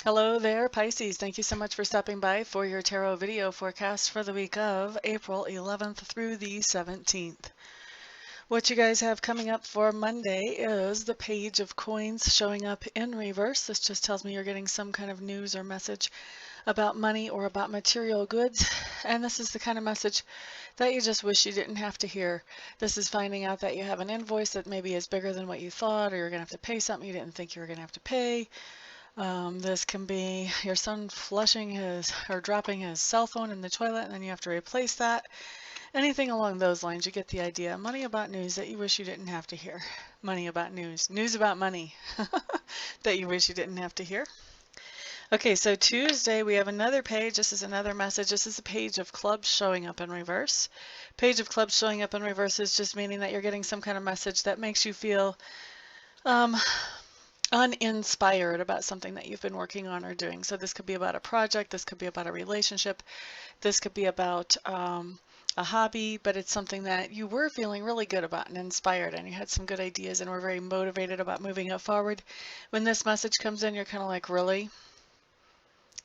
Hello there, Pisces. Thank you so much for stopping by for your tarot video forecast for the week of April 11th through the 17th. What you guys have coming up for Monday is the Page of Coins showing up in reverse. This just tells me you're getting some kind of news or message about money or about material goods. And this is the kind of message that you just wish you didn't have to hear. This is finding out that you have an invoice that maybe is bigger than what you thought, or you're going to have to pay something you didn't think you were going to have to pay. This can be your son flushing his or dropping his cell phone in the toilet and then you have to replace that. Anything along those lines, you get the idea. Money about news that you wish you didn't have to hear. Money about news. News about money that you wish you didn't have to hear. Okay, so Tuesday we have another page. This is another message. This is a Page of Clubs showing up in reverse. Page of Clubs showing up in reverse is just meaning that you're getting some kind of message that makes you feel uninspired about something that you've been working on or doing. So this could be about a project, this could be about a relationship, this could be about a hobby, but it's something that you were feeling really good about and inspired, and you had some good ideas and were very motivated about moving it forward. When this message comes in, you're kind of like, really?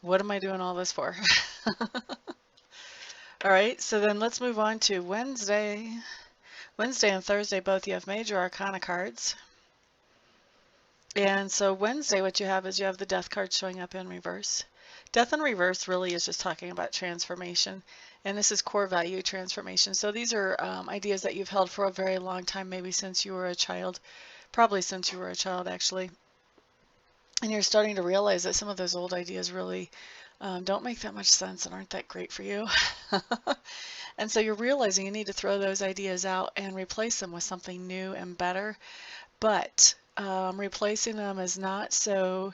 What am I doing all this for? All right, so then let's move on to Wednesday. Wednesday and Thursday, both you have major arcana cards. And so Wednesday, what you have is you have the Death card showing up in reverse. Death in reverse really is just talking about transformation. And this is core value transformation. So these are ideas that you've held for a very long time, maybe since you were a child, probably since you were a child actually. And you're starting to realize that some of those old ideas really don't make that much sense and aren't that great for you. And so you're realizing you need to throw those ideas out and replace them with something new and better. But replacing them is not something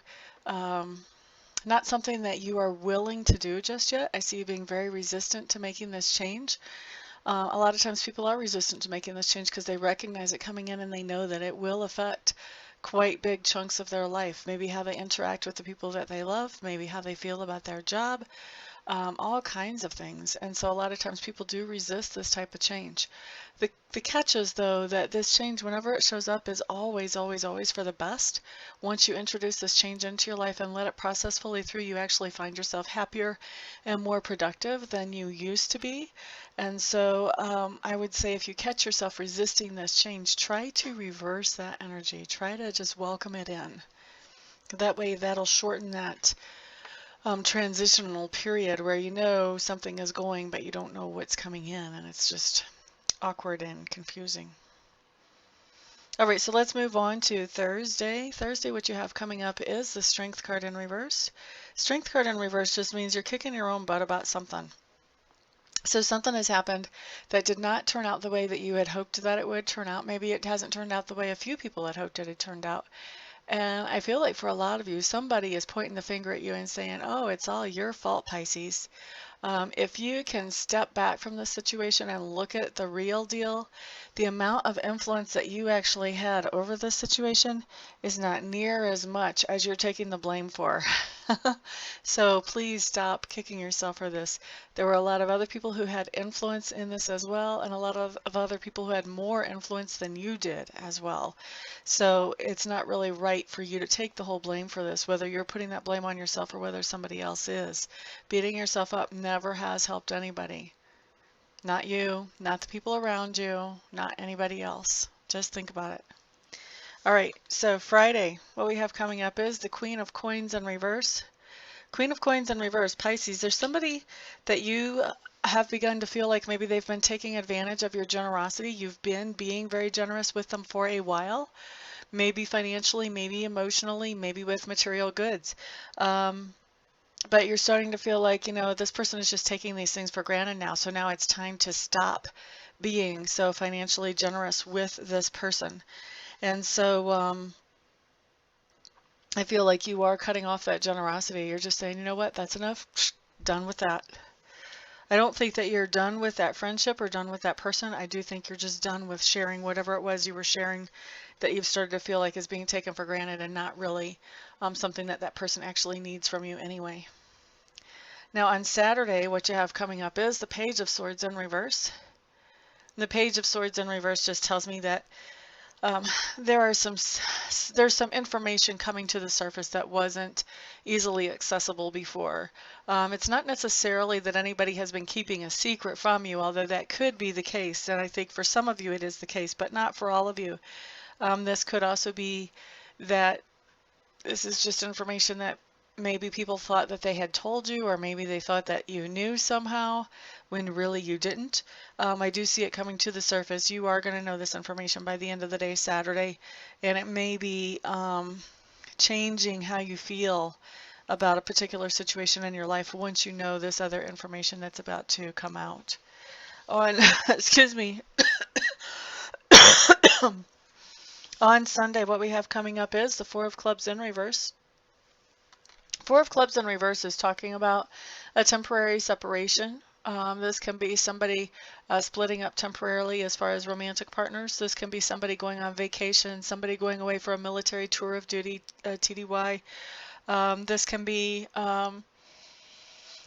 that you are willing to do just yet. I see you being very resistant to making this change. A lot of times people are resistant to making this change because they recognize it coming in and they know that it will affect quite big chunks of their life. Maybe how they interact with the people that they love, maybe how they feel about their job, all kinds of things. And so a lot of times people do resist this type of change. The catch is, though, that this change, whenever it shows up, is always, always, always for the best. Once you introduce this change into your life and let it process fully through, you actually find yourself happier and more productive than you used to be. And so I would say if you catch yourself resisting this change, try to reverse that energy. Try to just welcome it in. That way, that'll shorten that transitional period where you know something is going, but you don't know what's coming in, and it's just awkward and confusing. All right, so let's move on to Thursday. Thursday, what you have coming up is the Strength card in reverse. Strength card in reverse just means you're kicking your own butt about something. So something has happened that did not turn out the way that you had hoped that it would turn out. Maybe it hasn't turned out the way a few people had hoped it had turned out. And I feel like for a lot of you, somebody is pointing the finger at you and saying, oh, it's all your fault, Pisces. If you can step back from the situation and look at the real deal, the amount of influence that you actually had over this situation is not near as much as you're taking the blame for. So please stop kicking yourself for this. There were a lot of other people who had influence in this as well, and a lot of other people who had more influence than you did as well. So it's not really right for you to take the whole blame for this, whether you're putting that blame on yourself or whether somebody else is. Beating yourself up never has helped anybody. Not you, not the people around you, not anybody else. Just think about it. All right, so Friday, what we have coming up is the Queen of Coins in reverse. Queen of Coins in reverse, Pisces. There's somebody that you have begun to feel like maybe they've been taking advantage of your generosity. You've been being very generous with them for a while, maybe financially, maybe emotionally, maybe with material goods. But you're starting to feel like, you know, this person is just taking these things for granted now. So now it's time to stop being so financially generous with this person. And so I feel like you are cutting off that generosity. You're just saying, you know what, that's enough. Done with that. I don't think that you're done with that friendship or done with that person. I do think you're just done with sharing whatever it was you were sharing that you've started to feel like is being taken for granted and not really something that that person actually needs from you anyway. Now on Saturday, what you have coming up is the Page of Swords in reverse. The Page of Swords in reverse just tells me that um, there's some information coming to the surface that wasn't easily accessible before. It's not necessarily that anybody has been keeping a secret from you, although that could be the case, and I think for some of you it is the case, but not for all of you. This could also be that this is just information that maybe people thought that they had told you, or maybe they thought that you knew somehow when really you didn't. I do see it coming to the surface. You are going to know this information by the end of the day, Saturday, and it may be changing how you feel about a particular situation in your life once you know this other information that's about to come out. On, excuse me, on Sunday, what we have coming up is the Four of Clubs in reverse. Four of Clubs in reverse is talking about a temporary separation. This can be somebody splitting up temporarily as far as romantic partners. This can be somebody going on vacation, somebody going away for a military tour of duty, TDY. This can be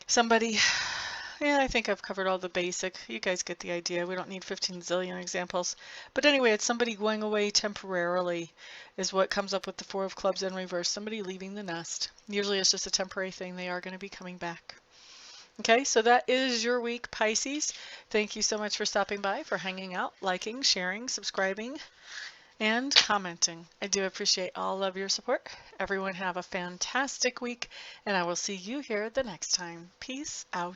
somebody, yeah, I think I've covered all the basic. You guys get the idea. We don't need 15 zillion examples. But anyway, it's somebody going away temporarily is what comes up with the Four of Clubs in reverse. Somebody leaving the nest. Usually it's just a temporary thing. They are going to be coming back. Okay, so that is your week, Pisces. Thank you so much for stopping by, for hanging out, liking, sharing, subscribing, and commenting. I do appreciate all of your support. Everyone have a fantastic week, and I will see you here the next time. Peace out.